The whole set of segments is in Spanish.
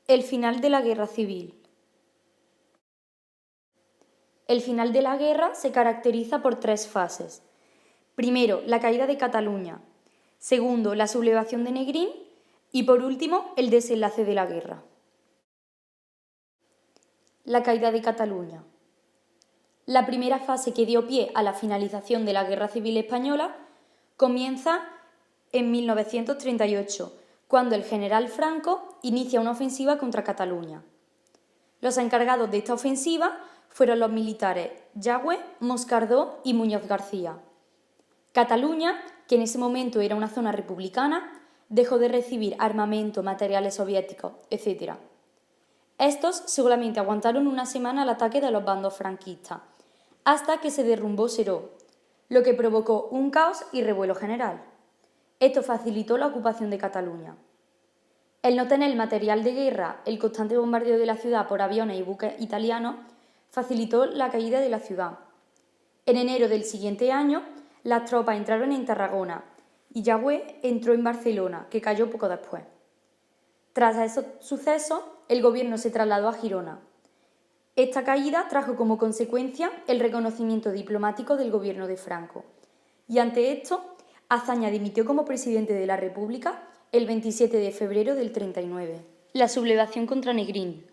El final de la Guerra Civil. El final de la guerra se caracteriza por tres fases. Primero, la caída de Cataluña. Segundo, la sublevación de Negrín. Y por último, el desenlace de la guerra. La caída de Cataluña. La primera fase que dio pie a la finalización de la Guerra Civil Española comienza en 1938, cuando el general Franco inicia una ofensiva contra Cataluña. Los encargados de esta ofensiva fueron los militares Yagüe, Moscardó y Muñoz García. Cataluña, que en ese momento era una zona republicana, dejó de recibir armamento, materiales soviéticos, etc. Estos solamente aguantaron una semana el ataque de los bandos franquistas, hasta que se derrumbó Seró, lo que provocó un caos y revuelo general. Esto facilitó la ocupación de Cataluña. El no tener material de guerra, el constante bombardeo de la ciudad por aviones y buques italianos, facilitó la caída de la ciudad. En enero del siguiente año, las tropas entraron en Tarragona y Yagüe entró en Barcelona, que cayó poco después. Tras esos sucesos, el gobierno se trasladó a Girona. Esta caída trajo como consecuencia el reconocimiento diplomático del gobierno de Franco. Y ante esto, Azaña dimitió como presidente de la República el 27 de febrero del 39. La sublevación contra Negrín.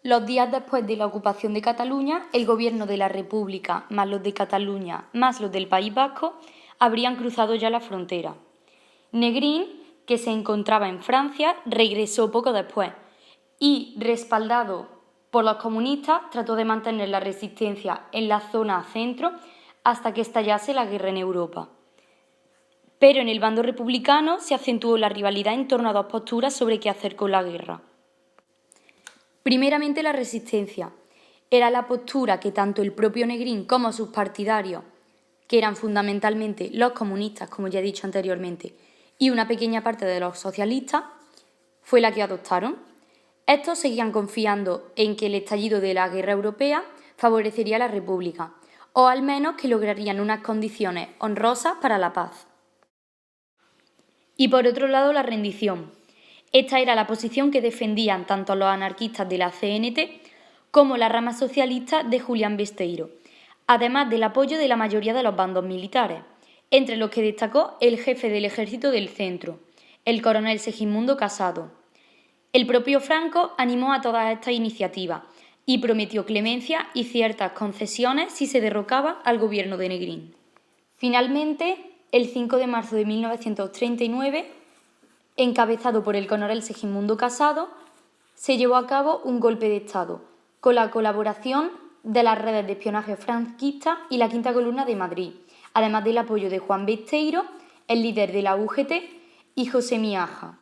Los días después de la ocupación de Cataluña, el gobierno de la República, más los de Cataluña, más los del País Vasco, habrían cruzado ya la frontera. Negrín, que se encontraba en Francia, regresó poco después y, respaldado por los comunistas, trató de mantener la resistencia en la zona centro hasta que estallase la guerra en Europa. Pero en el bando republicano se acentuó la rivalidad en torno a dos posturas sobre qué hacer con la guerra. Primeramente, la resistencia. Era la postura que tanto el propio Negrín como sus partidarios, que eran fundamentalmente los comunistas, como ya he dicho anteriormente, y una pequeña parte de los socialistas, fue la que adoptaron. Estos seguían confiando en que el estallido de la guerra europea favorecería a la República, o al menos que lograrían unas condiciones honrosas para la paz. Y por otro lado, la rendición. Esta era la posición que defendían tanto los anarquistas de la CNT como la rama socialista de Julián Besteiro, además del apoyo de la mayoría de los bandos militares, entre los que destacó el jefe del Ejército del Centro, el coronel Segismundo Casado. El propio Franco animó a todas estas iniciativas y prometió clemencia y ciertas concesiones si se derrocaba al gobierno de Negrín. Finalmente, el 5 de marzo de 1939, encabezado por el coronel Segismundo Casado, se llevó a cabo un golpe de Estado, con la colaboración de las redes de espionaje franquistas y la Quinta Columna de Madrid, además del apoyo de Juan Besteiro, el líder de la UGT, y José Miaja.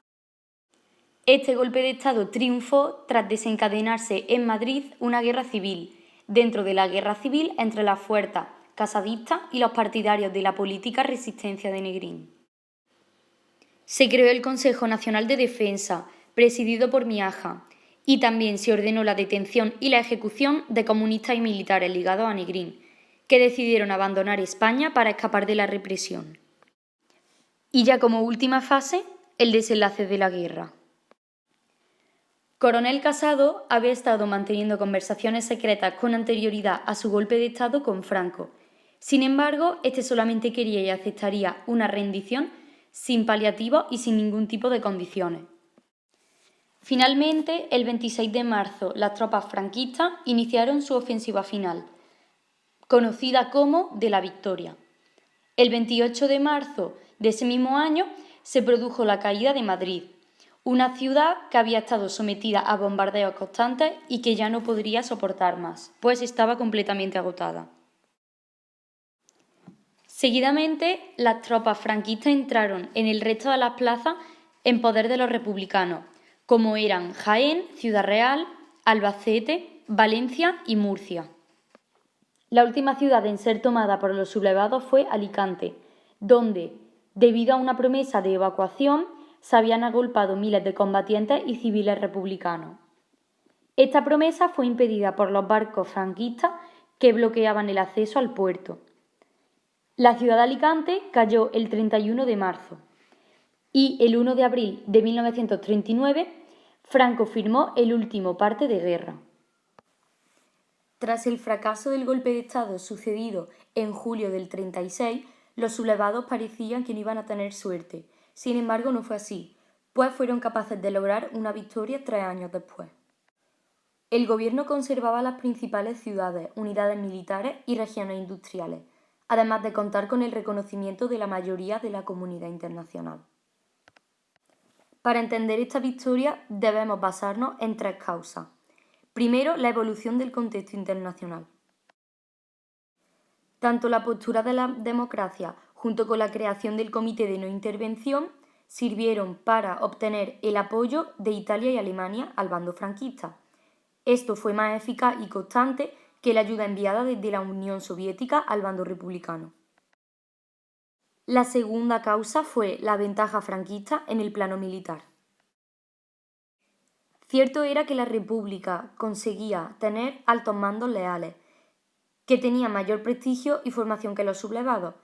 Este golpe de Estado triunfó tras desencadenarse en Madrid una guerra civil, dentro de la guerra civil entre las fuerzas casadistas y los partidarios de la política resistencia de Negrín. Se creó el Consejo Nacional de Defensa, presidido por Miaja, y también se ordenó la detención y la ejecución de comunistas y militares ligados a Negrín, que decidieron abandonar España para escapar de la represión. Y ya como última fase, el desenlace de la guerra. Coronel Casado había estado manteniendo conversaciones secretas con anterioridad a su golpe de Estado con Franco. Sin embargo, este solamente quería y aceptaría una rendición sin paliativos y sin ningún tipo de condiciones. Finalmente, el 26 de marzo, las tropas franquistas iniciaron su ofensiva final, conocida como de la Victoria. El 28 de marzo de ese mismo año se produjo la caída de Madrid, una ciudad que había estado sometida a bombardeos constantes y que ya no podría soportar más, pues estaba completamente agotada. Seguidamente, las tropas franquistas entraron en el resto de las plazas en poder de los republicanos, como eran Jaén, Ciudad Real, Albacete, Valencia y Murcia. La última ciudad en ser tomada por los sublevados fue Alicante, donde, debido a una promesa de evacuación, se habían agolpado miles de combatientes y civiles republicanos. Esta promesa fue impedida por los barcos franquistas que bloqueaban el acceso al puerto. La ciudad de Alicante cayó el 31 de marzo y el 1 de abril de 1939 Franco firmó el último parte de guerra. Tras el fracaso del golpe de Estado sucedido en julio del 36, los sublevados parecían que no iban a tener suerte. Sin embargo, no fue así, pues fueron capaces de lograr una victoria 3 años después. El gobierno conservaba las principales ciudades, unidades militares y regiones industriales, además de contar con el reconocimiento de la mayoría de la comunidad internacional. Para entender esta victoria debemos basarnos en 3 causas. Primero, la evolución del contexto internacional. Tanto la postura de la democracia junto con la creación del Comité de No Intervención sirvieron para obtener el apoyo de Italia y Alemania al bando franquista. Esto fue más eficaz y constante que la ayuda enviada desde la Unión Soviética al bando republicano. La segunda causa fue la ventaja franquista en el plano militar. Cierto era que la República conseguía tener altos mandos leales, que tenían mayor prestigio y formación que los sublevados.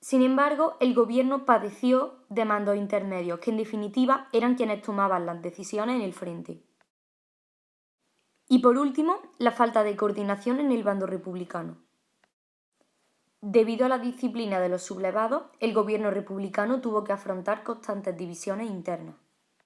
Sin embargo, el gobierno padeció de mandos intermedios, que en definitiva eran quienes tomaban las decisiones en el frente. Y por último, la falta de coordinación en el bando republicano. Debido a la disciplina de los sublevados, el gobierno republicano tuvo que afrontar constantes divisiones internas.